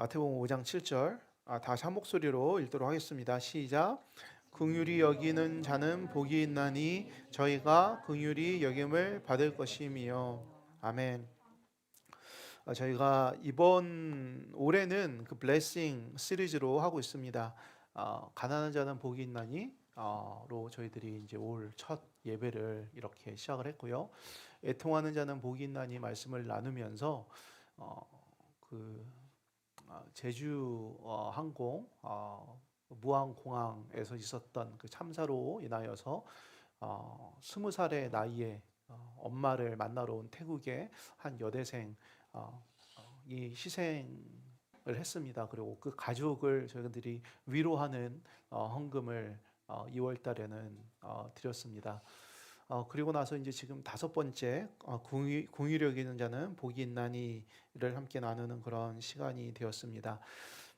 마태복음 5장 7절 다시 한 목소리로 읽도록 하겠습니다. 시작. 긍휼히 여기는 자는 복이 있나니 저희가 긍휼히 여김을 받을 것임이요. 아멘. 저희가 이번 올해는 그 블레싱 시리즈로 하고 있습니다. 가난한 자는 복이 있나니 로 저희들이 이제 올 첫 예배를 이렇게 시작을 했고요. 애통하는 자는 복이 있나니 말씀을 나누면서 그 제주 항공 무안공항에서 있었던 그 참사로 인하여서 20살의 나이에 엄마를 만나러 온 태국의 한 여대생 이 희생을 했습니다. 그리고 그 가족을 저희들이 위로하는 헌금을 2월 달에는 드렸습니다. 그리고 나서 이제 지금 다섯 번째 궁휼히 여기는 자는 복이 있나니를 함께 나누는 그런 시간이 되었습니다.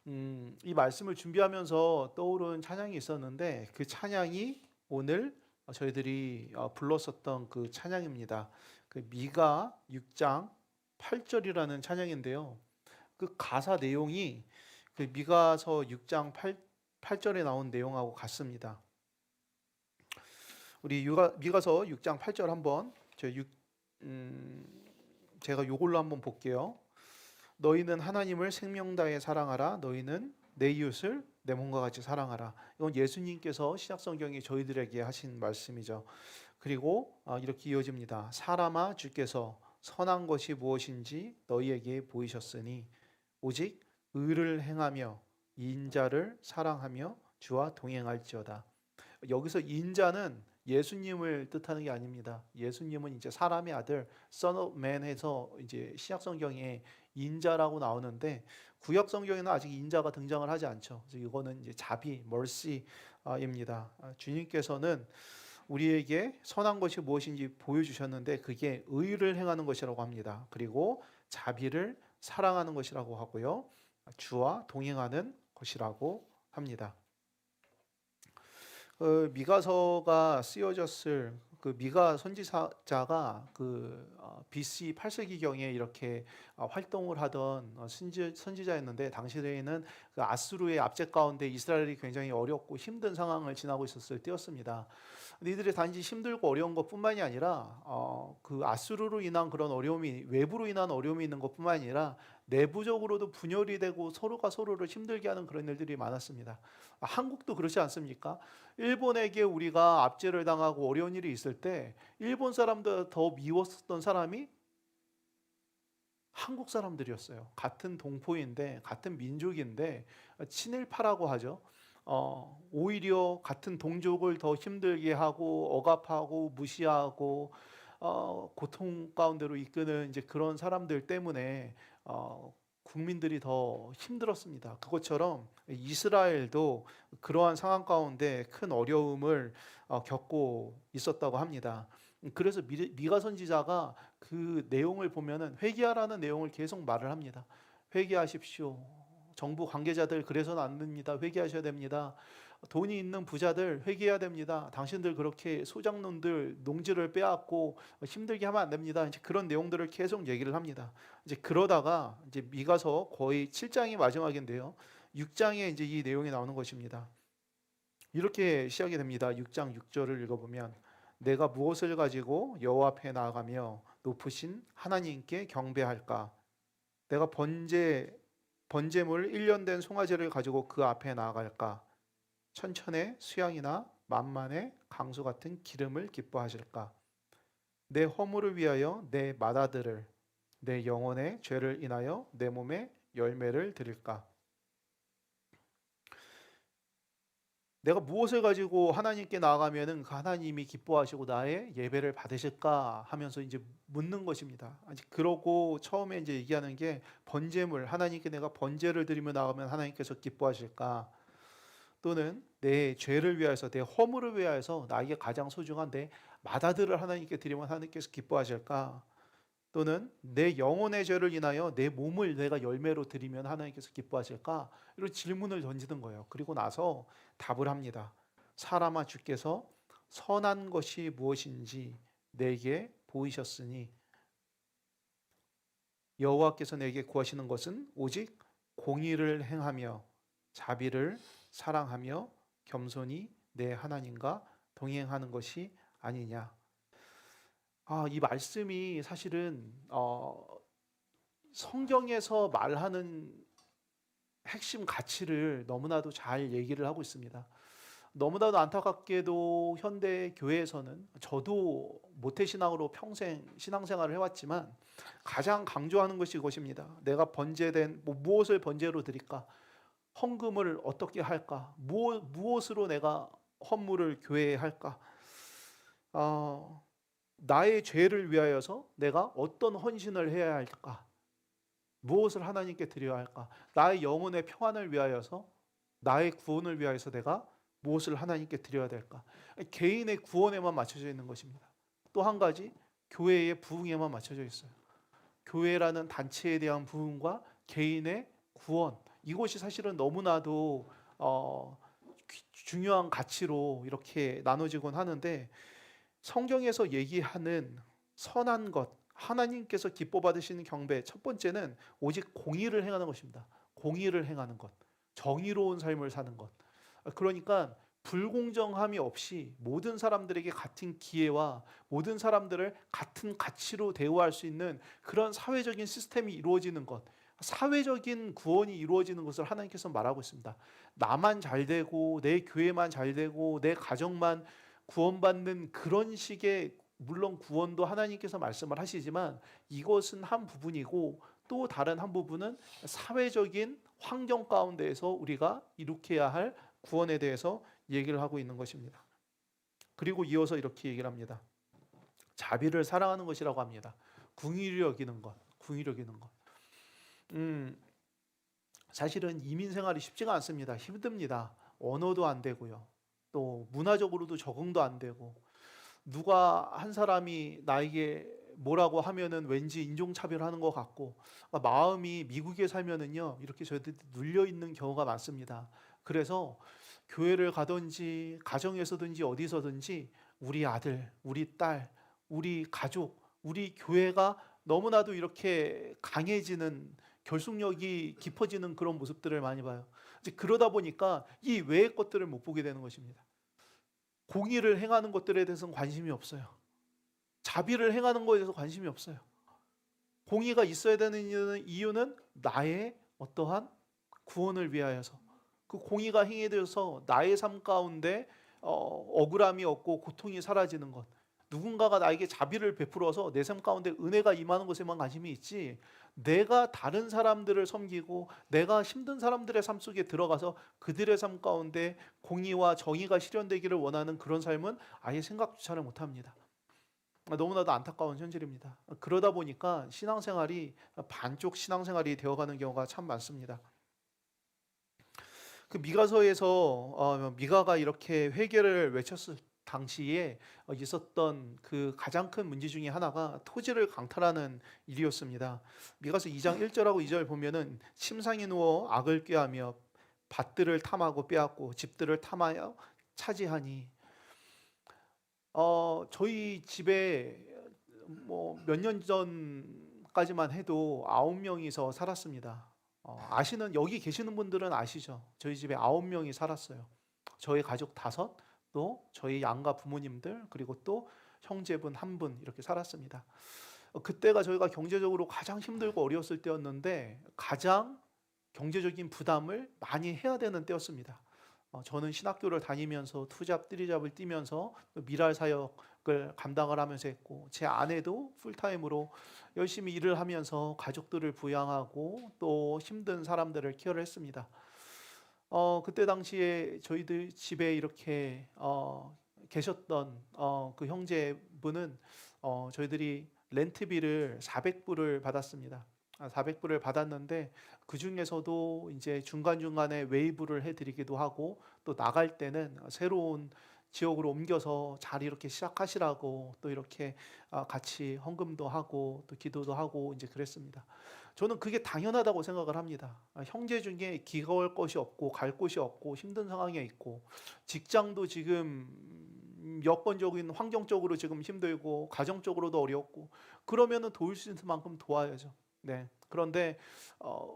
이 말씀을 준비하면서 떠오른 찬양이 있었는데 그 찬양이 오늘 저희들이 불렀었던 그 찬양입니다. 그 미가 6장 8절이라는 찬양인데요. 그 가사 내용이 그 미가서 6장 8절에 나온 내용하고 같습니다. 우리 미가서 6장 8절 한번 제가 요걸로 한번 볼게요. 너희는 하나님을 생명 다해 사랑하라. 너희는 내 이웃을 내 몸과 같이 사랑하라. 이건 예수님께서 신약성경에 저희들에게 하신 말씀이죠. 그리고 이렇게 이어집니다. 사람아 주께서 선한 것이 무엇인지 너희에게 보이셨으니 오직 의를 행하며 인자를 사랑하며 주와 동행할지어다. 여기서 인자는 예수님을 뜻하는 게 아닙니다. 예수님은 이제 사람의 아들 Son of Man 해서 이제 신약 성경에 인자라고 나오는데 구약 성경에는 아직 인자가 등장을 하지 않죠. 그래서 이거는 이제 자비, mercy입니다. 주님께서는 우리에게 선한 것이 무엇인지 보여주셨는데 그게 의를 행하는 것이라고 합니다. 그리고 자비를 사랑하는 것이라고 하고요. 주와 동행하는 것이라고 합니다. 미가서가 쓰여졌을 그 미가 선지자가 그 BC 8세기경에 이렇게 활동을 하던 선지자였는데 당시에는 그 아수르의 압제 가운데 이스라엘이 굉장히 어렵고 힘든 상황을 지나고 있었을 때였습니다. 근데 이들이 단지 힘들고 어려운 것뿐만이 아니라 그 아수르로 인한 그런 어려움이 외부로 인한 어려움이 있는 것뿐만 아니라 내부적으로도 분열이 되고 서로가 서로를 힘들게 하는 그런 일들이 많았습니다. 한국도 그렇지 않습니까? 일본에게 우리가 압제를 당하고 어려운 일이 있을 때 일본 사람들 더 미웠었던 사람이 한국 사람들이었어요. 같은 동포인데 같은 민족인데 친일파라고 하죠. 오히려 같은 동족을 더 힘들게 하고 억압하고 무시하고 고통 가운데로 이끄는 이제 그런 사람들 때문에 국민들이 더 힘들었습니다. 그것처럼 이스라엘도 그러한 상황 가운데 큰 어려움을 겪고 있었다고 합니다. 그래서 미가 선지자가 그 내용을 보면은 회개하라는 내용을 계속 말을 합니다. 회개하십시오. 정부 관계자들 그래서는 안 됩니다. 회개하셔야 됩니다. 돈이 있는 부자들 회개해야 됩니다. 당신들 그렇게 소장농들 농지를 빼앗고 힘들게 하면 안 됩니다. 이제 그런 내용들을 계속 얘기를 합니다. 이제 그러다가 이제 미가서 거의 7장이 마지막인데요. 6장에 이제 이 내용이 나오는 것입니다. 이렇게 시작이 됩니다. 6장 6절을 읽어보면 내가 무엇을 가지고 여호와 앞에 나아가며 높으신 하나님께 경배할까? 내가 번제물 1년 된 송아지를 가지고 그 앞에 나아갈까? 천천의 수양이나 만만의 강수 같은 기름을 기뻐하실까? 내 허물을 위하여 내 맏아들을 내 영혼의 죄를 인하여 내 몸에 열매를 드릴까? 내가 무엇을 가지고 하나님께 나아가면은 그 하나님이 기뻐하시고 나의 예배를 받으실까 하면서 이제 묻는 것입니다. 아직 그러고 처음에 이제 얘기하는 게 번제물, 하나님께 내가 번제를 드리며 나가면 하나님께서 기뻐하실까? 또는 내 죄를 위하여서 내 허물을 위하여서 나에게 가장 소중한 내 맏아들을 하나님께 드리면 하나님께서 기뻐하실까? 또는 내 영혼의 죄를 인하여 내 몸을 내가 열매로 드리면 하나님께서 기뻐하실까? 이런 질문을 던지는 거예요. 그리고 나서 답을 합니다. 사람아 주께서 선한 것이 무엇인지 내게 보이셨으니 여호와께서 내게 구하시는 것은 오직 공의를 행하며 자비를 사랑하며 겸손히 내 하나님과 동행하는 것이 아니냐. 이 말씀이 사실은 성경에서 말하는 핵심 가치를 너무나도 잘 얘기를 하고 있습니다. 너무나도 안타깝게도 현대 교회에서는, 저도 모태신앙으로 평생 신앙생활을 해왔지만 가장 강조하는 것이 이것입니다. 내가 번제된 무엇을 번제로 드릴까? 헌금을 어떻게 할까? 무엇으로 내가 헌물을 교회에 할까? 나의 죄를 위하여서 내가 어떤 헌신을 해야 할까? 무엇을 하나님께 드려야 할까? 나의 영혼의 평안을 위하여서, 나의 구원을 위하여서 내가 무엇을 하나님께 드려야 될까? 개인의 구원에만 맞춰져 있는 것입니다. 또 한 가지, 교회의 부흥에만 맞춰져 있어요. 교회라는 단체에 대한 부흥과 개인의 구원, 이것이 사실은 너무나도 중요한 가치로 이렇게 나눠지곤 하는데, 성경에서 얘기하는 선한 것, 하나님께서 기뻐 받으시는 경배, 첫 번째는 오직 공의를 행하는 것입니다. 공의를 행하는 것, 정의로운 삶을 사는 것. 그러니까 불공정함이 없이 모든 사람들에게 같은 기회와 모든 사람들을 같은 가치로 대우할 수 있는 그런 사회적인 시스템이 이루어지는 것, 사회적인 구원이 이루어지는 것을 하나님께서 말하고 있습니다. 나만 잘 되고 내 교회만 잘 되고 내 가정만 구원받는 그런 식의, 물론 구원도 하나님께서 말씀을 하시지만 이것은 한 부분이고, 또 다른 한 부분은 사회적인 환경 가운데에서 우리가 이룩해야 할 구원에 대해서 얘기를 하고 있는 것입니다. 그리고 이어서 이렇게 얘기를 합니다. 자비를 사랑하는 것이라고 합니다. 궁의를 여기는 것, 궁의를 여기는 것. 사실은 이민 생활이 쉽지가 않습니다. 힘듭니다. 언어도 안 되고요. 또 문화적으로도 적응도 안 되고, 누가 한 사람이 나에게 뭐라고 하면은 왠지 인종차별하는 것 같고, 마음이 미국에 살면은요 이렇게 저희들이 눌려 있는 경우가 많습니다. 그래서 교회를 가든지 가정에서든지 어디서든지 우리 아들, 우리 딸, 우리 가족, 우리 교회가 너무나도 이렇게 강해지는, 결속력이 깊어지는 그런 모습들을 많이 봐요. 이제 그러다 보니까 이 외의 것들을 못 보게 되는 것입니다. 공의를 행하는 것들에 대해서는 관심이 없어요. 자비를 행하는 것에 대해서 관심이 없어요. 공의가 있어야 되는 이유는 나의 어떠한 구원을 위하여서, 그 공의가 행해져서 나의 삶 가운데 억울함이 없고 고통이 사라지는 것, 누군가가 나에게 자비를 베풀어서 내 삶 가운데 은혜가 임하는 것에만 관심이 있지, 내가 다른 사람들을 섬기고 내가 힘든 사람들의 삶 속에 들어가서 그들의 삶 가운데 공의와 정의가 실현되기를 원하는 그런 삶은 아예 생각조차를 못합니다. 너무나도 안타까운 현실입니다. 그러다 보니까 신앙생활이 반쪽 신앙생활이 되어가는 경우가 참 많습니다. 그 미가서에서 미가가 이렇게 회개를 외쳤을 당시에 있었던 그 가장 큰 문제 중에 하나가 토지를 강탈하는 일이었습니다. 미가서 2장 1절하고 2절 보면은 침상에 누워 악을 꾀하며 밭들을 탐하고 빼앗고 집들을 탐하여 차지하니, 저희 집에 뭐 몇 년 전까지만 해도 9명이서 살았습니다. 아시는, 여기 계시는 분들은 아시죠? 저희 집에 9명이 살았어요. 저희 가족 5, 또 저희 양가 부모님들, 그리고 또 형제분 1분 이렇게 살았습니다. 그때가 저희가 경제적으로 가장 힘들고 어려웠을 때였는데 가장 경제적인 부담을 많이 해야 되는 때였습니다. 저는 신학교를 다니면서 투잡, 뜨리잡을 뛰면서 미랄 사역을 감당을 하면서 했고, 제 아내도 풀타임으로 열심히 일을 하면서 가족들을 부양하고 또 힘든 사람들을 케어를 했습니다. 그때 당시에 저희들 집에 이렇게 계셨던 그 형제분은 저희들이 렌트비를 400불을 받았습니다. 400불을 받았는데 그 중에서도 이제 중간중간에 웨이브를 해드리기도 하고, 또 나갈 때는 새로운 지역으로 옮겨서 잘 이렇게 시작하시라고 또 이렇게 같이 헌금도 하고 또 기도도 하고 이제 그랬습니다. 저는 그게 당연하다고 생각을 합니다. 형제 중에 기가 올 것이 없고 갈 곳이 없고 힘든 상황에 있고, 직장도 지금 여건적인 환경적으로 지금 힘들고 가정적으로도 어렵고, 그러면은 도울 수 있는 만큼 도와야죠. 네. 그런데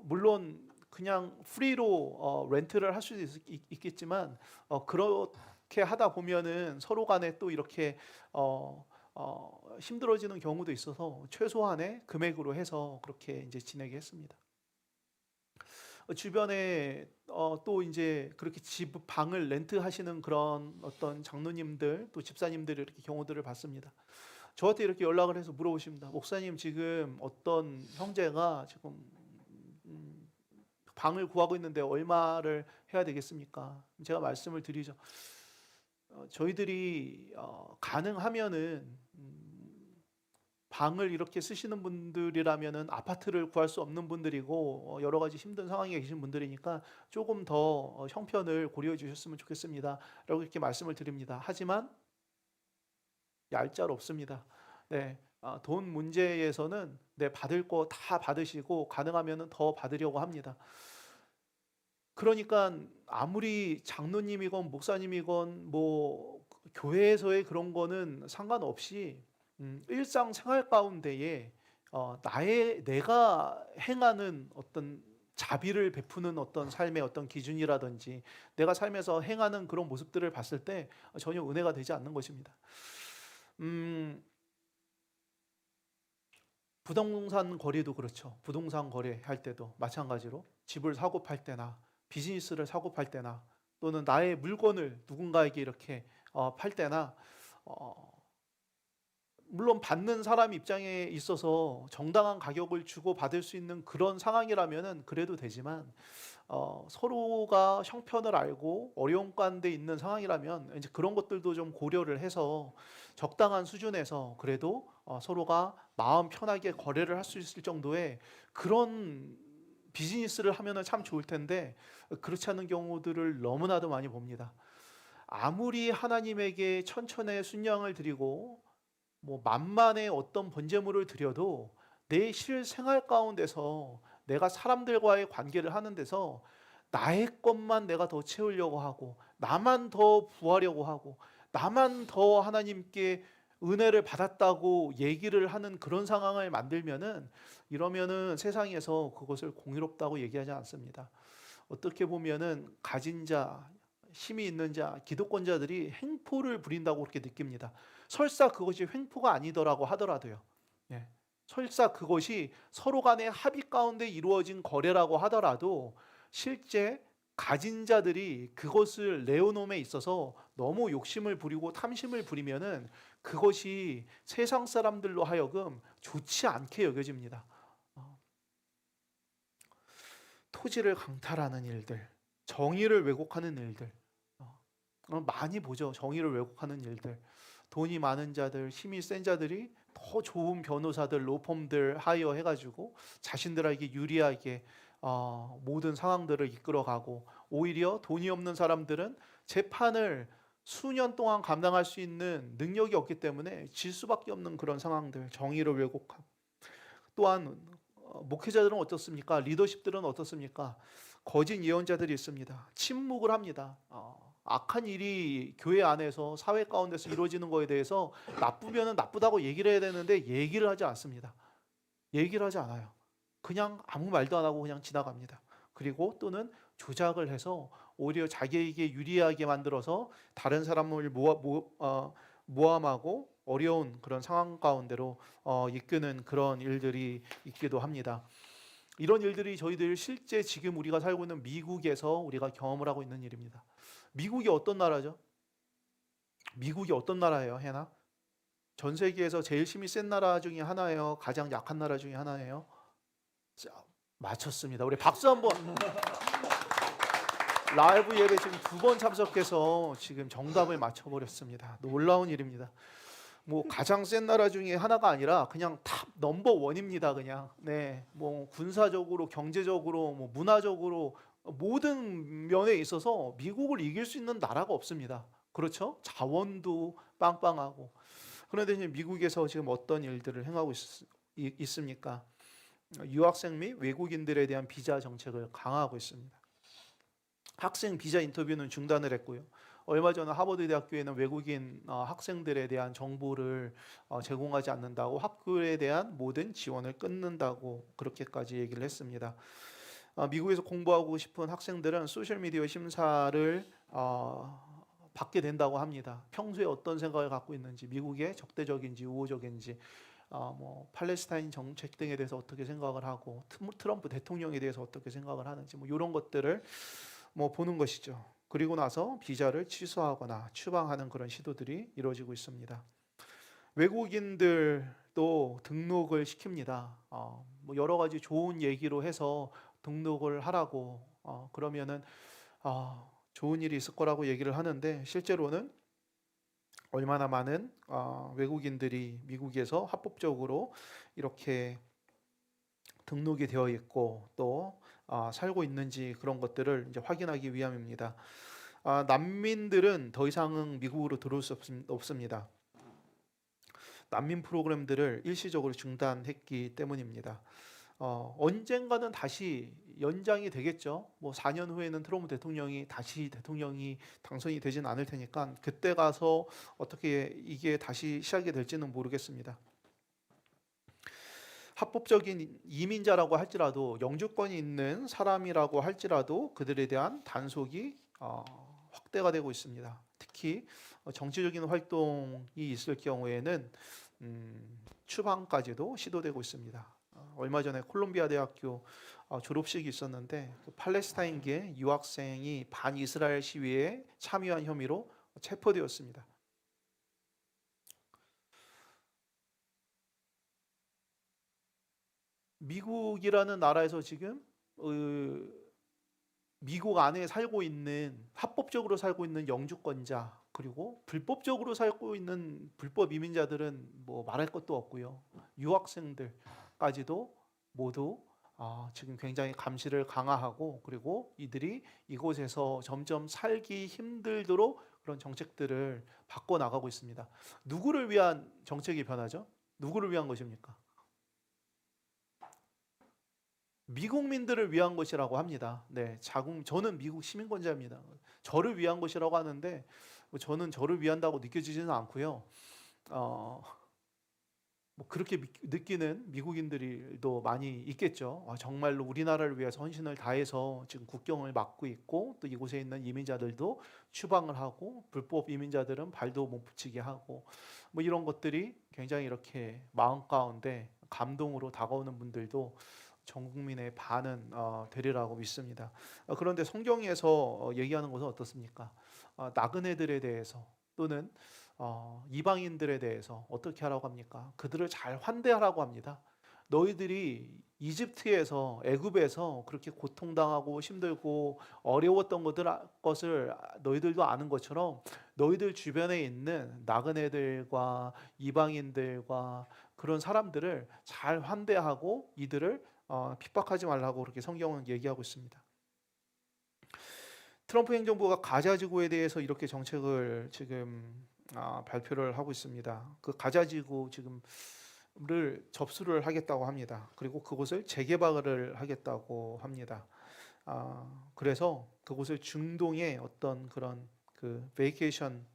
물론 그냥 프리로 렌트를 할 수도 있겠지만 그렇게 하다 보면은 서로 간에 또 이렇게 힘들어지는 경우도 있어서 최소한의 금액으로 해서 그렇게 이제 지내게 했습니다. 주변에 또 이제 그렇게 집 방을 렌트하시는 그런 어떤 장로님들 또 집사님들 이렇게 경우들을 봤습니다. 저한테 이렇게 연락을 해서 물어보십니다. 목사님 지금 어떤 형제가 지금 음, 방을 구하고 있는데 얼마를 해야 되겠습니까? 제가 말씀을 드리죠. 저희들이 가능하면은 방을 이렇게 쓰시는 분들이라면은 아파트를 구할 수 없는 분들이고 여러 가지 힘든 상황에 계신 분들이니까 조금 더 형편을 고려해 주셨으면 좋겠습니다. 라고 이렇게 말씀을 드립니다. 하지만 얄짤 없습니다. 네. 돈 문제에서는 네, 받을 거 다 받으시고 가능하면은 더 받으려고 합니다. 그러니까 아무리 장로님이건 목사님이건 뭐 교회에서의 그런 거는 상관없이 일상생활 가운데에 내가 행하는 어떤 자비를 베푸는 어떤 삶의 어떤 기준이라든지 내가 삶에서 행하는 그런 모습들을 봤을 때 전혀 은혜가 되지 않는 것입니다. 음, 부동산 거래도 그렇죠. 부동산 거래할 때도 마찬가지로 집을 사고 팔 때나 비즈니스를 사고 팔 때나 또는 나의 물건을 누군가에게 이렇게 팔 때나 어, 물론 받는 사람 입장에 있어서 정당한 가격을 주고 받을 수 있는 그런 상황이라면은 그래도 되지만 서로가 형편을 알고 어려운 가운데 있는 상황이라면 이제 그런 것들도 좀 고려를 해서 적당한 수준에서 그래도 서로가 마음 편하게 거래를 할 수 있을 정도의 그런 비즈니스를 하면은 참 좋을 텐데 그렇지 않은 경우들을 너무나도 많이 봅니다. 아무리 하나님에게 천천의 순양을 드리고 뭐 만만의 어떤 번제물을 드려도 내 실생활 가운데서 내가 사람들과의 관계를 하는 데서 나의 것만 내가 더 채우려고 하고 나만 더 부하려고 하고 나만 더 하나님께 은혜를 받았다고 얘기를 하는 그런 상황을 만들면은 이러면은 세상에서 그것을 공의롭다고 얘기하지 않습니다. 어떻게 보면은 가진 자, 힘이 있는 자, 기득권자들이 횡포를 부린다고 그렇게 느낍니다. 설사 그것이 횡포가 아니더라고 하더라도요. 예. 설사 그것이 서로 간의 합의 가운데 이루어진 거래라고 하더라도 실제 가진 자들이 그것을 레오놈에 있어서 너무 욕심을 부리고 탐심을 부리면은 그것이 세상 사람들로 하여금 좋지 않게 여겨집니다. 어, 토지를 강탈하는 일들, 정의를 왜곡하는 일들, 많이 보죠. 정의를 왜곡하는 일들. 돈이 많은 자들, 힘이 센 자들이 더 좋은 변호사들, 로펌들 하이어 해가지고 자신들에게 유리하게 모든 상황들을 이끌어가고 오히려 돈이 없는 사람들은 재판을 수년 동안 감당할 수 있는 능력이 없기 때문에 질 수밖에 없는 그런 상황들, 정의를 왜곡함. 또한 목회자들은 어떻습니까? 리더십들은 어떻습니까? 거짓 예언자들이 있습니다. 침묵을 합니다. 악한 일이 교회 안에서 사회 가운데서 이루어지는 거에 대해서 나쁘면은 나쁘다고 얘기를 해야 되는데 얘기를 하지 않습니다. 얘기를 하지 않아요. 그냥 아무 말도 안 하고 그냥 지나갑니다. 그리고 또는 조작을 해서 오히려 자기에게 유리하게 만들어서 다른 사람을 모함하고 어려운 그런 상황 가운데로 이끄는 그런 일들이 있기도 합니다. 이런 일들이 저희들 실제 지금 우리가 살고 있는 미국에서 우리가 경험을 하고 있는 일입니다. 미국이 어떤 나라죠? 미국이 어떤 나라예요, 해나? 전 세계에서 제일 힘이 센 나라 중에 하나예요? 가장 약한 나라 중에 하나예요? 자, 맞췄습니다. 우리 박수 한번. 라이브 예배 지금 2번 참석해서 지금 정답을 맞춰버렸습니다. 놀라운 일입니다. 뭐 가장 센 나라 중에 하나가 아니라 그냥 탑 넘버 원입니다. 그냥 뭐 군사적으로, 경제적으로, 뭐 문화적으로 모든 면에 있어서 미국을 이길 수 있는 나라가 없습니다. 그렇죠? 자원도 빵빵하고. 그런데 이제 미국에서 지금 어떤 일들을 행하고 있습니까? 유학생 및 외국인들에 대한 비자 정책을 강화하고 있습니다. 학생 비자 인터뷰는 중단을 했고요. 얼마 전에 하버드 대학교에는 외국인 학생들에 대한 정보를 제공하지 않는다고 학교에 대한 모든 지원을 끊는다고 그렇게까지 얘기를 했습니다. 미국에서 공부하고 싶은 학생들은 소셜미디어 심사를 받게 된다고 합니다. 평소에 어떤 생각을 갖고 있는지, 미국에 적대적인지 우호적인지, 뭐 팔레스타인 정책 등에 대해서 어떻게 생각을 하고, 트럼프 대통령에 대해서 어떻게 생각을 하는지, 뭐 이런 것들을 뭐 보는 것이죠. 그리고 나서 비자를 취소하거나 추방하는 그런 시도들이 이루어지고 있습니다. 외국인들도 등록을 시킵니다. 뭐 여러 가지 좋은 얘기로 해서 등록을 하라고, 그러면은 좋은 일이 있을 거라고 얘기를 하는데, 실제로는 얼마나 많은 외국인들이 미국에서 합법적으로 이렇게 등록이 되어 있고 또 살고 있는지, 그런 것들을 이제 확인하기 위함입니다. 난민들은 더 이상은 미국으로 들어올 수 없습니다. 난민 프로그램들을 일시적으로 중단했기 때문입니다. 언젠가는 다시 연장이 되겠죠. 뭐 4년 후에는 트럼프 대통령이 다시 대통령이 당선이 되진 않을 테니까 그때 가서 어떻게 이게 다시 시작이 될지는 모르겠습니다. 합법적인 이민자라고 할지라도, 영주권이 있는 사람이라고 할지라도 그들에 대한 단속이 확대가 되고 있습니다. 특히 정치적인 활동이 있을 경우에는 추방까지도 시도되고 있습니다. 얼마 전에 콜롬비아 대학교 졸업식이 있었는데, 그 팔레스타인계 유학생이 반이스라엘 시위에 참여한 혐의로 체포되었습니다. 미국이라는 나라에서 지금 미국 안에 살고 있는, 합법적으로 살고 있는 영주권자, 그리고 불법적으로 살고 있는 불법 이민자들은 뭐 말할 것도 없고요. 유학생들까지도 모두 지금 굉장히 감시를 강화하고, 그리고 이들이 이곳에서 점점 살기 힘들도록 그런 정책들을 바꿔 나가고 있습니다. 누구를 위한 정책이 변하죠? 누구를 위한 것입니까? 미국민들을 위한 것이라고 합니다. 네, 저는 미국 시민권자입니다. 저를 위한 것이라고 하는데, 저는 저를 위한다고 느껴지지는 않고요. 어, 뭐 그렇게 느끼는 미국인들도 많이 있겠죠. 정말로 우리나라를 위해서 헌신을 다해서 지금 국경을 막고 있고, 또 이곳에 있는 이민자들도 추방을 하고, 불법 이민자들은 발도 못 붙이게 하고, 뭐 이런 것들이 굉장히 이렇게 마음 가운데 감동으로 다가오는 분들도 전 국민의 반은 되리라고 믿습니다. 그런데 성경에서 얘기하는 것은 어떻습니까? 나그네들에 대해서, 또는 이방인들에 대해서 어떻게 하라고 합니까? 그들을 잘 환대하라고 합니다. 너희들이 이집트에서, 애굽에서 그렇게 고통당하고 힘들고 어려웠던 것을 너희들도 아는 것처럼, 너희들 주변에 있는 나그네들과 이방인들과 그런 사람들을 잘 환대하고 이들을 핍박하지 말라고 그렇게 성경은 얘기하고 있습니다. 트럼프 행정부가 가자지구에 대해서 이렇게 정책을 지금 발표를 하고 있습니다. 그 가자지구 지금을 접수를 하겠다고 합니다. 그리고 그곳을 재개발을 하겠다고 합니다. 그래서 그곳을 중동의 어떤 그런 그 베이케이션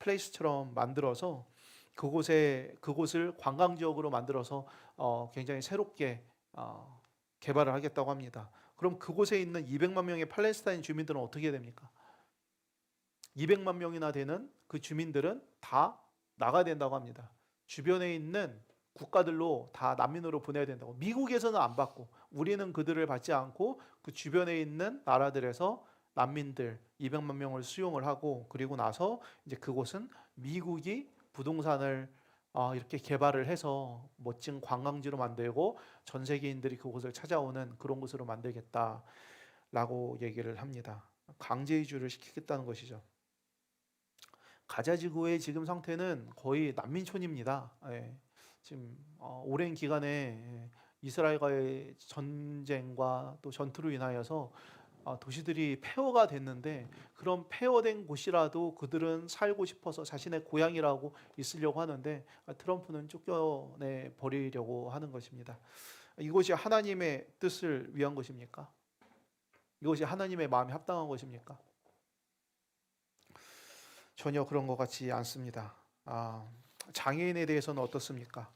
플레이스처럼 만들어서, 그곳을 관광지역으로 만들어서 굉장히 새롭게 개발을 하겠다고 합니다. 그럼 그곳에 있는 200만 명의 팔레스타인 주민들은 어떻게 됩니까? 200만 명이나 되는 그 주민들은 다 나가야 된다고 합니다. 주변에 있는 국가들로 다 난민으로 보내야 된다고. 미국에서는 안 받고, 우리는 그들을 받지 않고 그 주변에 있는 나라들에서 난민들 200만 명을 수용을 하고, 그리고 나서 이제 그곳은 미국이 부동산을 이렇게 개발을 해서 멋진 관광지로 만들고 전 세계인들이 그곳을 찾아오는 그런 곳으로 만들겠다라고 얘기를 합니다. 강제 이주를 시키겠다는 것이죠. 가자지구의 지금 상태는 거의 난민촌입니다. 예. 지금 오랜 기간에 이스라엘과의 전쟁과 또 전투로 인하여서 도시들이 폐허가 됐는데, 그런 폐허된 곳이라도 그들은 살고 싶어서 자신의 고향이라고 있으려고 하는데, 트럼프는 쫓겨내 버리려고 하는 것입니다. 이것이 하나님의 뜻을 위한 것입니까? 이것이 하나님의 마음에 합당한 것입니까? 전혀 그런 것 같지 않습니다. 장애인에 대해서는 어떻습니까?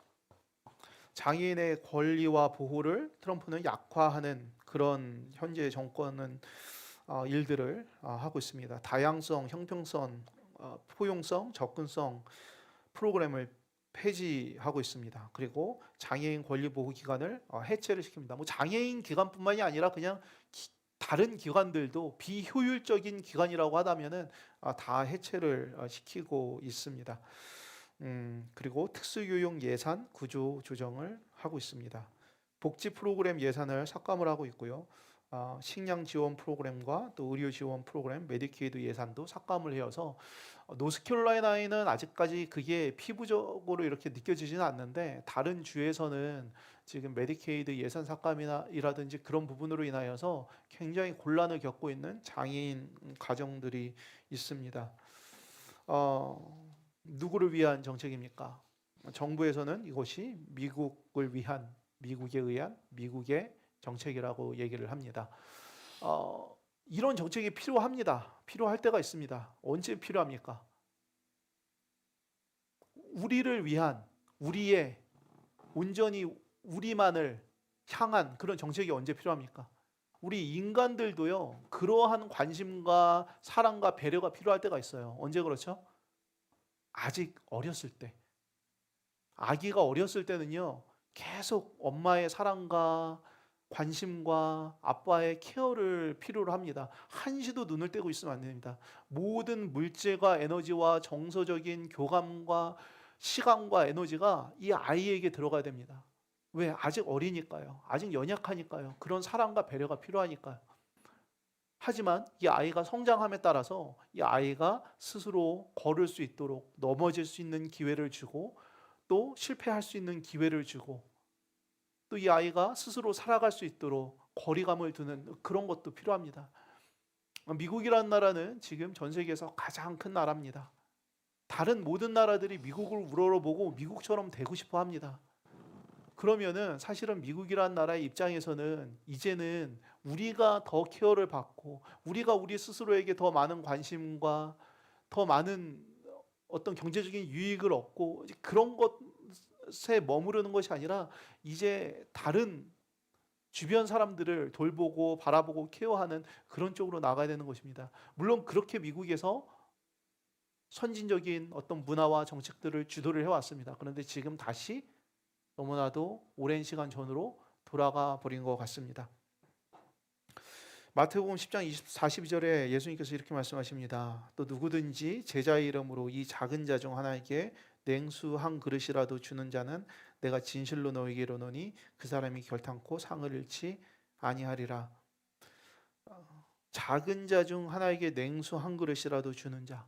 장애인의 권리와 보호를 트럼프는 약화하는 그런 현재 정권은 일들을 하고 있습니다. 다양성, 형평성, 포용성, 접근성 프로그램을 폐지하고 있습니다. 그리고 장애인 권리보호기관을 해체를 시킵니다. 뭐 장애인 기관뿐만이 아니라 그냥 다른 기관들도 비효율적인 기관이라고 하다면은 다 해체를 시키고 있습니다. 그리고 특수교육 예산 구조 조정을 하고 있습니다. 복지 프로그램 예산을 삭감을 하고 있고요. 식량 지원 프로그램과 또 의료 지원 프로그램, 메디케이드 예산도 삭감을 해서 노스캐롤라이나에는 아직까지 그게 피부적으로 이렇게 느껴지지는 않는데 다른 주에서는 지금 메디케이드 예산 삭감이라든지 그런 부분으로 인하여서 굉장히 곤란을 겪고 있는 장애인 가정들이 있습니다. 누구를 위한 정책입니까? 정부에서는 이것이 미국에 의한 미국의 정책이라고 얘기를 합니다. 이런 정책이 필요합니다. 필요할 때가 있습니다. 언제 필요합니까? 우리를 위한, 우리의 온전히 우리만을 향한 그런 정책이 언제 필요합니까? 우리 인간들도요, 그러한 관심과 사랑과 배려가 필요할 때가 있어요. 언제 그렇죠? 아직 어렸을 때. 아기가 어렸을 때는요, 계속 엄마의 사랑과 관심과 아빠의 케어를 필요로 합니다. 한시도 눈을 떼고 있으면 안 됩니다. 모든 물질과 에너지와 정서적인 교감과 시간과 에너지가 이 아이에게 들어가야 됩니다. 왜? 아직 어리니까요. 아직 연약하니까요. 그런 사랑과 배려가 필요하니까요. 하지만 이 아이가 성장함에 따라서 이 아이가 스스로 걸을 수 있도록 넘어질 수 있는 기회를 주고 또 실패할 수 있는 기회를 주고 또 이 아이가 스스로 살아갈 수 있도록 거리감을 두는 그런 것도 필요합니다. 미국이라는 나라는 지금 전 세계에서 가장 큰 나라입니다. 다른 모든 나라들이 미국을 우러러보고 미국처럼 되고 싶어 합니다. 그러면은 사실은 미국이라는 나라의 입장에서는 이제는 우리가 더 케어를 받고 우리가 우리 스스로에게 더 많은 관심과 더 많은 어떤 경제적인 유익을 얻고 그런 것에 머무르는 것이 아니라 이제 다른 주변 사람들을 돌보고 바라보고 케어하는 그런 쪽으로 나가야 되는 것입니다. 물론 그렇게 미국에서 선진적인 어떤 문화와 정책들을 주도를 해왔습니다. 그런데 지금 다시 너무나도 오랜 시간 전으로 돌아가 버린 것 같습니다. 마태복음 10장 42절에 예수님께서 이렇게 말씀하십니다. 또 누구든지 제자의 이름으로 이 작은 자 중 하나에게 냉수 한 그릇이라도 주는 자는 내가 진실로 너에게 이르노니 그 사람이 결탄코 상을 잃지 아니하리라. 작은 자 중 하나에게 냉수 한 그릇이라도 주는 자.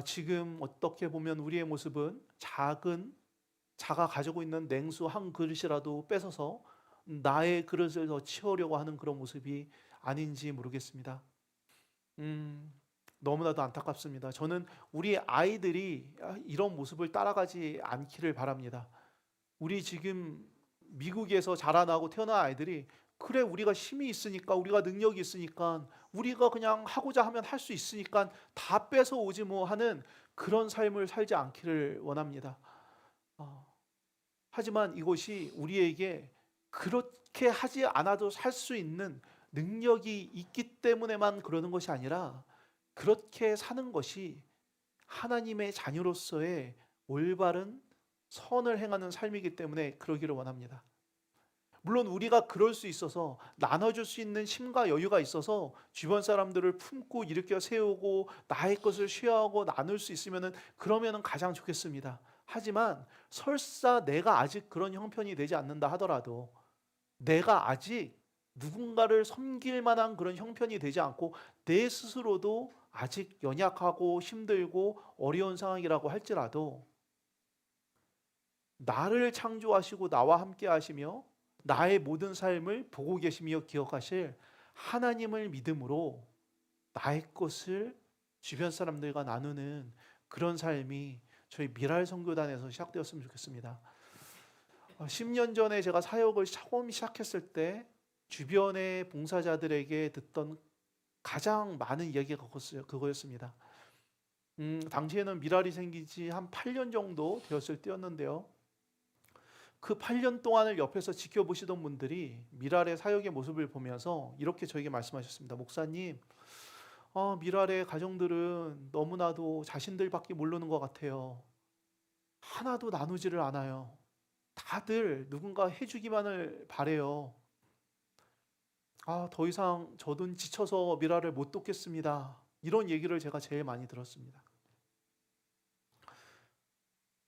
지금 어떻게 보면 우리의 모습은 자가 가지고 있는 냉수 한 그릇이라도 뺏어서 나의 그릇을 더 채우려고 하는 그런 모습이 아닌지 모르겠습니다. 너무나도 안타깝습니다. 저는 우리 아이들이 이런 모습을 따라가지 않기를 바랍니다. 우리 지금 미국에서 자라나고 태어난 아이들이 그래 우리가 힘이 있으니까 우리가 능력이 있으니까 우리가 그냥 하고자 하면 할 수 있으니까 다 뺏어 오지 뭐 하는 그런 삶을 살지 않기를 원합니다. 하지만 이것이 우리에게 그렇게 하지 않아도 살 수 있는 능력이 있기 때문에만 그러는 것이 아니라 그렇게 사는 것이 하나님의 자녀로서의 올바른 선을 행하는 삶이기 때문에 그러기를 원합니다. 물론 우리가 그럴 수 있어서 나눠줄 수 있는 힘과 여유가 있어서 주변 사람들을 품고 일으켜 세우고 나의 것을 쉐어하고 나눌 수 있으면 그러면 가장 좋겠습니다. 하지만 설사 내가 아직 그런 형편이 되지 않는다 하더라도 내가 아직 누군가를 섬길 만한 그런 형편이 되지 않고 내 스스로도 아직 연약하고 힘들고 어려운 상황이라고 할지라도 나를 창조하시고 나와 함께 하시며 나의 모든 삶을 보고 계시며 기억하실 하나님을 믿음으로 나의 것을 주변 사람들과 나누는 그런 삶이 저희 미랄 선교단에서 시작되었으면 좋겠습니다. 10년 전에 제가 사역을 처음 시작했을 때 주변의 봉사자들에게 듣던 가장 많은 이야기가 그거였습니다. 당시에는 미랄이 생긴 지 한 8년 정도 되었을 때였는데요. 그 8년 동안을 옆에서 지켜보시던 분들이 미랄의 사역의 모습을 보면서 이렇게 저에게 말씀하셨습니다. 목사님, 미랄의 가정들은 너무나도 자신들밖에 모르는 것 같아요. 하나도 나누지를 않아요. 다들 누군가 해주기만을 바래요. 더 이상 저도 지쳐서 미라를 못 돕겠습니다. 이런 얘기를 제가 제일 많이 들었습니다.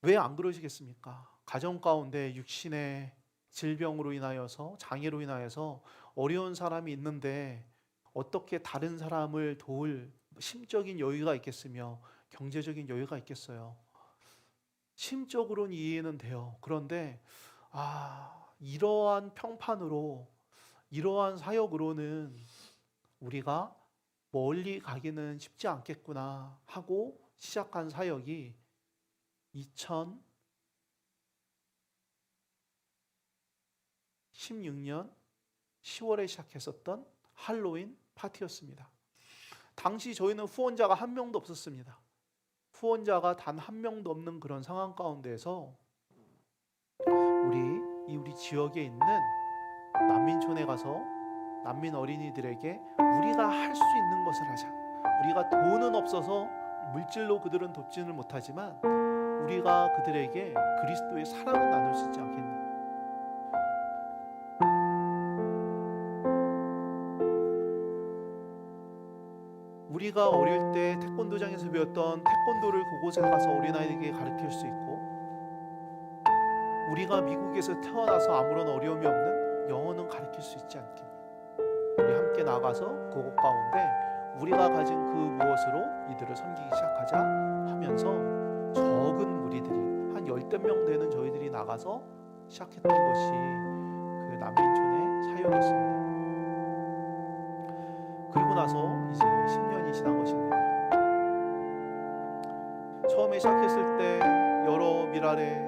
왜 안 그러시겠습니까? 가정 가운데 육신의 질병으로 인하여서, 장애로 인하여서 어려운 사람이 있는데 어떻게 다른 사람을 도울 심적인 여유가 있겠으며 경제적인 여유가 있겠어요? 심적으로는 이해는 돼요. 그런데 이러한 평판으로, 이러한 사역으로는 우리가 멀리 가기는 쉽지 않겠구나 하고 시작한 사역이 2016년 10월에 시작했었던 할로윈 파티였습니다. 당시 저희는 후원자가 한 명도 없었습니다. 후원자가 단 한 명도 없는 그런 상황 가운데서 우리 지역에 있는 난민촌에 가서 난민 어린이들에게 우리가 할 수 있는 것을 하자. 우리가 돈은 없어서 물질로 그들은 돕지는 못하지만 우리가 그들에게 그리스도의 사랑을 나눌 수 있지 않겠니? 우리가 어릴 때 태권도장에서 배웠던 태권도를 그곳에 가서 어린아이에게 가르칠 수 있고, 우리가 미국에서 태어나서 아무런 어려움이 없는 영어는 가르칠 수 있지 않겠니? 우리 함께 나가서 그곳 가운데 우리가 가진 그 무엇으로 이들을 섬기기 시작하자 하면서 적은 무리들이 한 10명 되는 저희들이 나가서 시작했던 것이 그 난민촌의 사역이었습니다. 그리고 나서 이제 10년이 지난 것입니다. 처음에 시작했을 때 여러 미랄의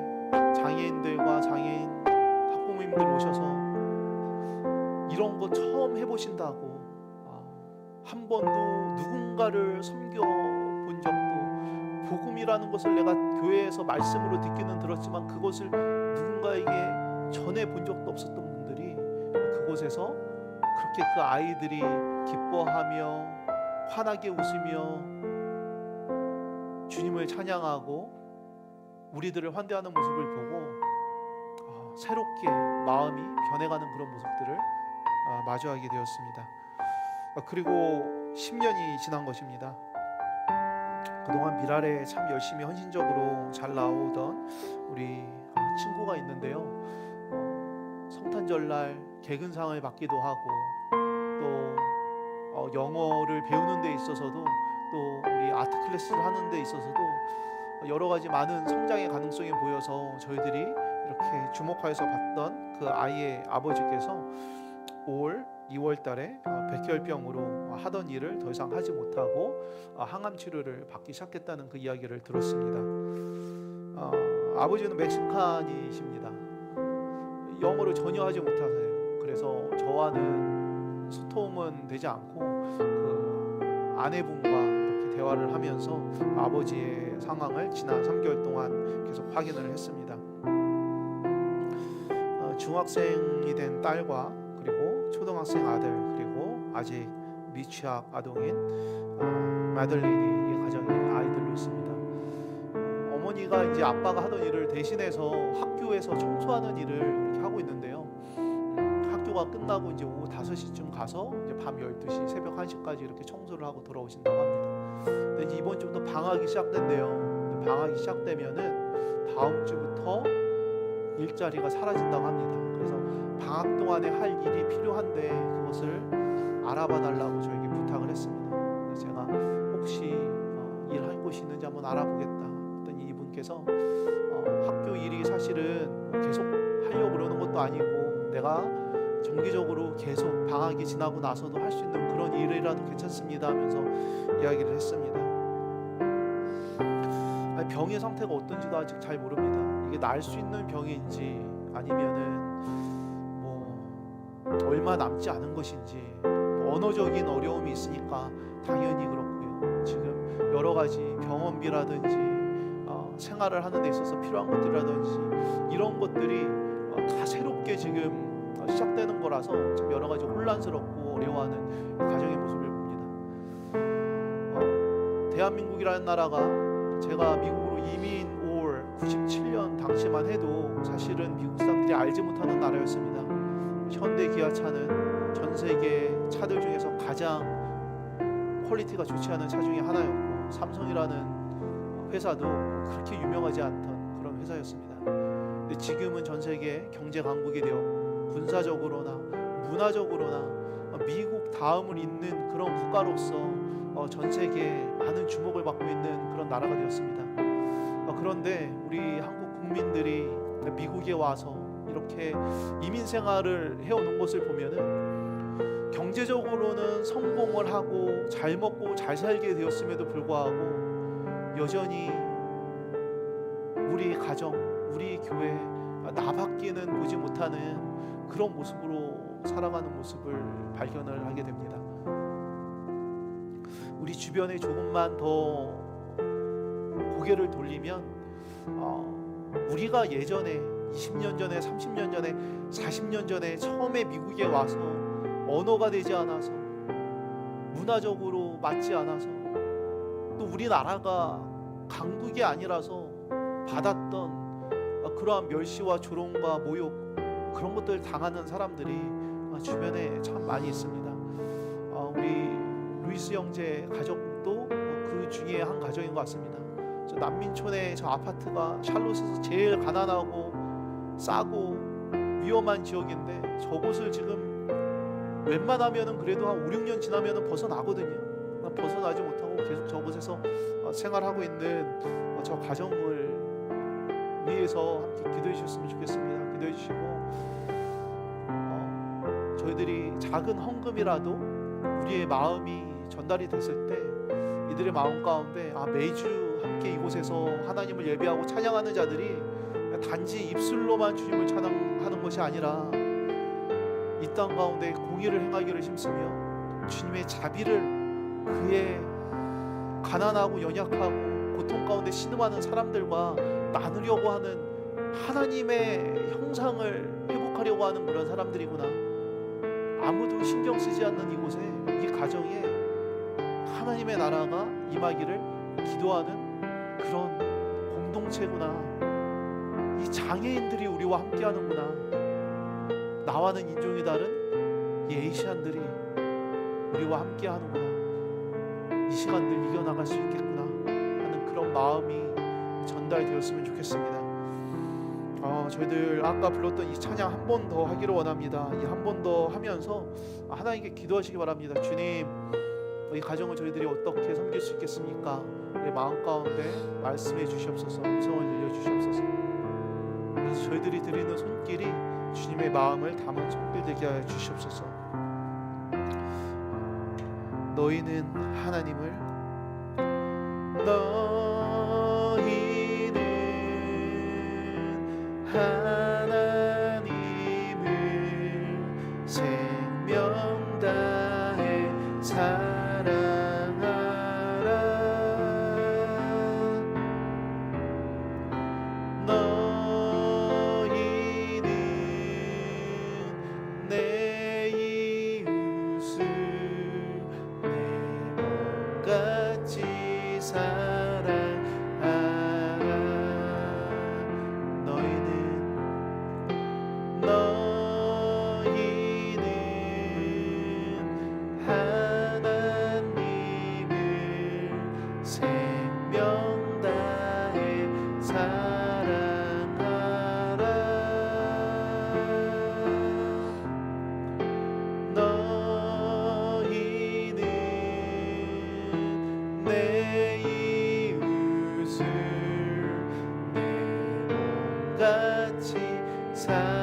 장애인들과 장애인 학부모님들 오셔서 이런 거 처음 해보신다고, 한 번도 누군가를 섬겨본 적도, 복음이라는 것을 내가 교회에서 말씀으로 듣기는 들었지만 그것을 누군가에게 전해본 적도 없었던 분들이 그곳에서 그렇게 그 아이들이 기뻐하며 환하게 웃으며 주님을 찬양하고 우리들을 환대하는 모습을 보고 새롭게 마음이 변해가는 그런 모습들을 마주하게 되었습니다. 그리고 10년이 지난 것입니다. 그동안 미랄에 참 열심히 헌신적으로 잘 나오던 우리 친구가 있는데요. 성탄절날 개근상을 받기도 하고 또 영어를 배우는 데 있어서도 또 우리 아트 클래스를 하는 데 있어서도 여러 가지 많은 성장의 가능성이 보여서 저희들이 이렇게 주목하여서 봤던 그 아이의 아버지께서 올 2월 달에 백혈병으로 하던 일을 더 이상 하지 못하고 항암 치료를 받기 시작했다는 그 이야기를 들었습니다. 아버지는 멕시칸이십니다. 영어를 전혀 하지 못하세요. 그래서 저와는 소통은 되지 않고 그 아내분과 이렇게 대화를 하면서 아버지의 상황을 지난 3개월 동안 계속 확인을 했습니다. 중학생이 된 딸과 그리고 초등학생 아들, 그리고 아직 미취학 아동인 마들린이 이 가정의 아이들로 있습니다. 어머니가 이제 아빠가 하던 일을 대신해서 학교에서 청소하는 일을 이렇게 하고 있는데요. 학교가 끝나고 이제 오후 5시쯤 가서 이제 밤 12시, 새벽 1시까지 이렇게 청소를 하고 돌아오신다고 합니다. 근데 이제 이번 주부터 방학이 시작된대요. 근데 방학이 시작되면은 다음 주부터 일자리가 사라진다고 합니다. 그래서 방학 동안에 할 일이 필요한데 그것을 알아봐 달라고 저에게 부탁을 했습니다. 그래서 제가 혹시 일할 곳이 있는지 한번 알아보겠다 했더니 이분께서 학교 일이 사실은 계속 하려고 그러는 것도 아니고 내가 정기적으로 계속 방학이 지나고 나서도 할 수 있는 그런 일이라도 괜찮습니다 하면서 이야기를 했습니다. 병의 상태가 어떤지도 아직 잘 모릅니다. 이게 나을 수 있는 병인지 아니면은 뭐 얼마 남지 않은 것인지, 언어적인 어려움이 있으니까 당연히 그렇고요. 지금 여러 가지 병원비라든지 생활을 하는 데 있어서 필요한 것들이라든지 이런 것들이 다 새롭게 지금 시작되는 거라서 참 여러 가지 혼란스럽고 어려워하는 가정의 모습을 봅니다. 대한민국이라는 나라가 제가 미국으로 이민 올 97년 당시만 해도 사실은 미국 사람들이 알지 못하는 나라였습니다. 현대 기아차는 전 세계 차들 중에서 가장 퀄리티가 좋지 않은 차 중에 하나였고, 삼성이라는 회사도 그렇게 유명하지 않던 그런 회사였습니다. 근데 지금은 전 세계 경제 강국이 되어 군사적으로나 문화적으로나 미국 다음을 잇는 그런 국가로서 전 세계에 많은 주목을 받고 있는 그런 나라가 되었습니다. 그런데 우리 한국 국민들이 미국에 와서 이렇게 이민 생활을 해오는 것을 보면은 경제적으로는 성공을 하고 잘 먹고 잘 살게 되었음에도 불구하고 여전히 우리 가정, 우리 교회 나밖에는 보지 못하는 그런 모습으로 살아가는 모습을 발견을 하게 됩니다. 우리 주변에 조금만 더 고개를 돌리면 우리가 예전에 20년 전에, 30년 전에, 40년 전에 처음에 미국에 와서 언어가 되지 않아서, 문화적으로 맞지 않아서, 또 우리나라가 강국이 아니라서 받았던 그러한 멸시와 조롱과 모욕, 그런 것들 당하는 사람들이 주변에 참 많이 있습니다. 우리 루이스 형제 가족도 그 중에 한 가정인 것 같습니다. 저 난민촌의 저 아파트가 샬롯에서 제일 가난하고 싸고 위험한 지역인데, 저곳을 지금 웬만하면은 그래도 한 5, 6년 지나면은 벗어나거든요. 벗어나지 못하고 계속 저곳에서 생활하고 있는 저 가정을 위해서 함께 기도해 주셨으면 좋겠습니다. 기도해 주시고 저희들이 작은 헌금이라도 우리의 마음이 전달이 됐을 때 이들의 마음 가운데 매주 함께 이곳에서 하나님을 예배하고 찬양하는 자들이 단지 입술로만 주님을 찬양하는 것이 아니라 이 땅 가운데 공의를 행하기를 힘쓰며 주님의 자비를 그의 가난하고 연약하고 고통 가운데 신음하는 사람들과 나누려고 하는, 하나님의 형상을 회복하려고 하는 그런 사람들이구나. 아무도 신경 쓰지 않는 이곳에, 이 가정에 하나님의 나라가 임하기를 기도하는 그런 공동체구나. 이 장애인들이 우리와 함께 하는구나. 나와는 인종이 다른 이 에이시안들이 우리와 함께 하는구나. 이 시간들 이겨나갈 수 있겠구나 하는 그런 마음이 전달되었으면 좋겠습니다. 저희들 아까 불렀던 이 찬양 한 번 더 하기를 원합니다. 이 한 번 더 하면서 하나님께 기도하시기 바랍니다. 주님, 이 가정을 저희들이 어떻게 섬길 수 있겠습니까? 우리 마음 가운데 말씀해 주시옵소서. 음성을 들려 주시옵소서. 그래서 저희들이 드리는 손길이 주님의 마음을 담은 손길 되게 하여 주시옵소서. 너희는 하나님을, 너희는 하나님을 생명 다해 사랑하라. 너희는 내 이웃을 내 몸같이 사랑하라. 너희는 하나님을 생명 다해 사랑하라. 너희는 내 이웃을 내 몸같이 사랑하라.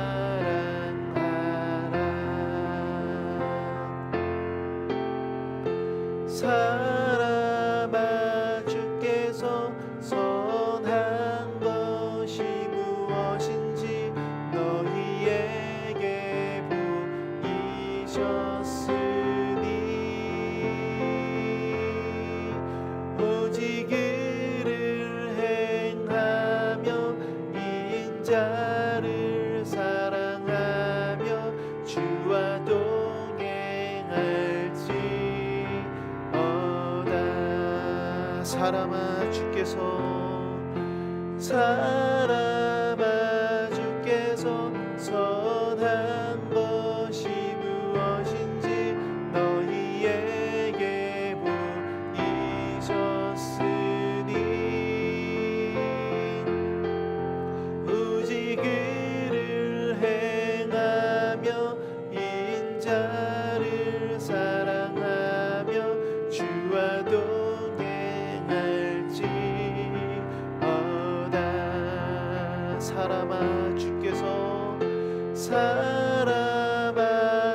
사람아, 주께서 선한 것이 무엇인지 너희에게 보이셨으니 오직 의를 행하며 인자를 사람아 주께서 선한 것이 무엇인지 너희에게 보이셨으니 오직 그를 행하며 인자를 사랑하며 주와 동행할지어다. 사람아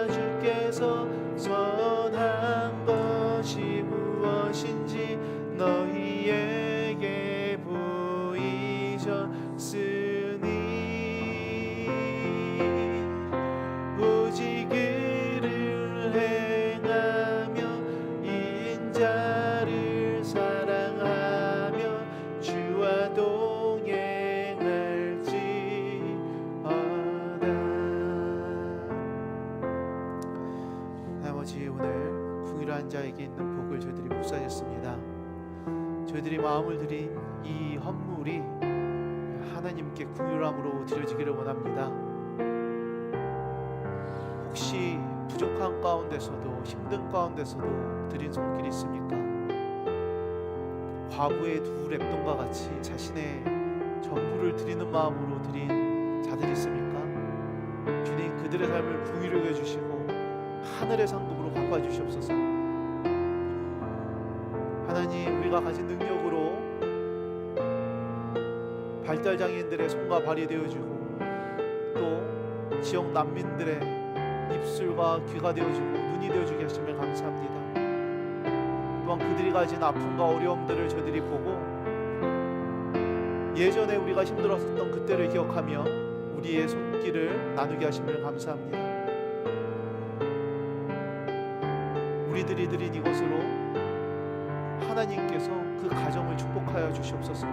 주께서 선한 것이 무엇인지 너희에게 보이셨으니 오직 그를 행하며 인자를 사랑하며 주와 아버지, 오늘 궁일한 자에게 있는 복을 저희들이 묵상했습니다. 저희들이 마음을 드린 이 헌물이 하나님께 궁일함으로 드려지기를 원합니다. 혹시 부족한 가운데서도 힘든 가운데서도 드린 손길이 있습니까? 과부의 두 랩돈과 같이 자신의 전부를 드리는 마음으로 드린 자들이 있습니까? 주님, 그들의 삶을 궁일하게 해주시고 하늘의 상급으로 갚아주시옵소서. 하나님, 우리가 가진 능력으로 발달장애인들의 손과 발이 되어주고 또 지역 난민들의 입술과 귀가 되어주고 눈이 되어주게 하시면 감사합니다. 또한 그들이 가진 아픔과 어려움들을 저희들이 보고 예전에 우리가 힘들었었던 그때를 기억하며 우리의 손길을 나누게 하시면 감사합니다. 우리들이 드린 이것으로 하나님께서 그 가정을 축복하여 주시옵소서.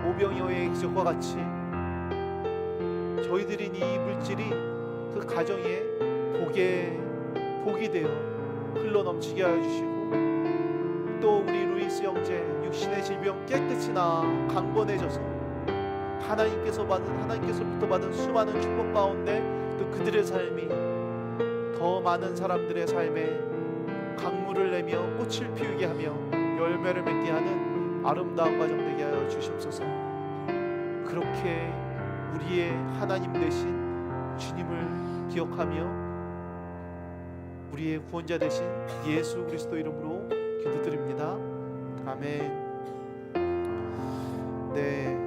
오병이어의 기적과 같이 저희들이 이 물질이 그 가정에 복이 되어 흘러넘치게 하여 주시고 또 우리 루이스 형제 육신의 질병 깨끗이 나아 강건해져서 하나님께서부터 받은 수많은 축복 가운데 또 그들의 삶이 더 많은 사람들의 삶에 강물을 내며 꽃을 피우게 하며 열매를 맺게 하는 아름다운 가정 되게 하여 주시옵소서. 그렇게 우리의 하나님 되신 주님을 기억하며 우리의 구원자 되신 예수 그리스도 이름으로 기도드립니다. 아멘. 네,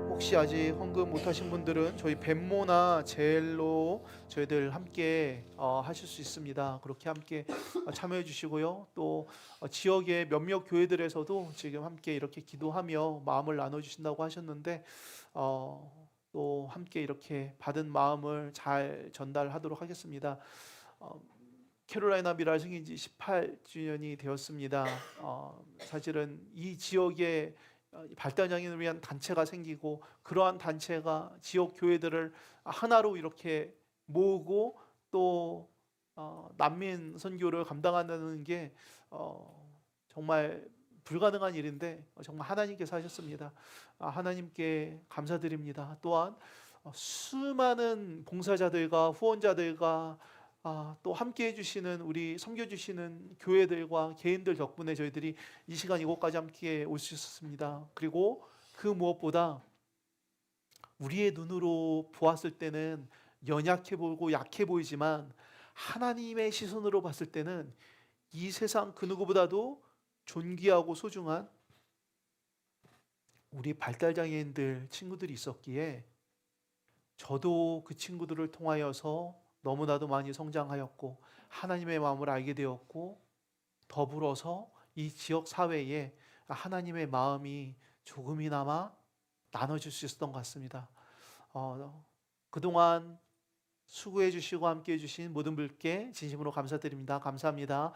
혹시 아직 헌금 못하신 분들은 저희 벤모나 제일로 저희들 함께 하실 수 있습니다. 그렇게 함께 참여해 주시고요. 또 지역의 몇몇 교회들에서도 지금 함께 이렇게 기도하며 마음을 나눠주신다고 하셨는데 또 함께 이렇게 받은 마음을 잘 전달하도록 하겠습니다. 캐롤라이나 미랄 승인 지 18주년이 되었습니다. 사실은 이 지역에 발달장애인을 위한 단체가 생기고 그러한 단체가 지역 교회들을 하나로 이렇게 모으고 또 난민 선교를 감당한다는 게 정말 불가능한 일인데 정말 하나님께서 하셨습니다. 하나님께 감사드립니다. 또한 수많은 봉사자들과 후원자들과 또 함께 해주시는 우리 섬겨주시는 교회들과 개인들 덕분에 저희들이 이 시간 이곳까지 함께 올 수 있었습니다. 그리고 그 무엇보다 우리의 눈으로 보았을 때는 연약해 보이고 약해 보이지만 하나님의 시선으로 봤을 때는 이 세상 그 누구보다도 존귀하고 소중한 우리 발달장애인들 친구들이 있었기에 저도 그 친구들을 통하여서 너무나도 많이 성장하였고 하나님의 마음을 알게 되었고 더불어서 이 지역 사회에 하나님의 마음이 조금이나마 나눠질 수 있었던 것 같습니다. 그동안 수고해 주시고 함께 해 주신 모든 분께 진심으로 감사드립니다. 감사합니다.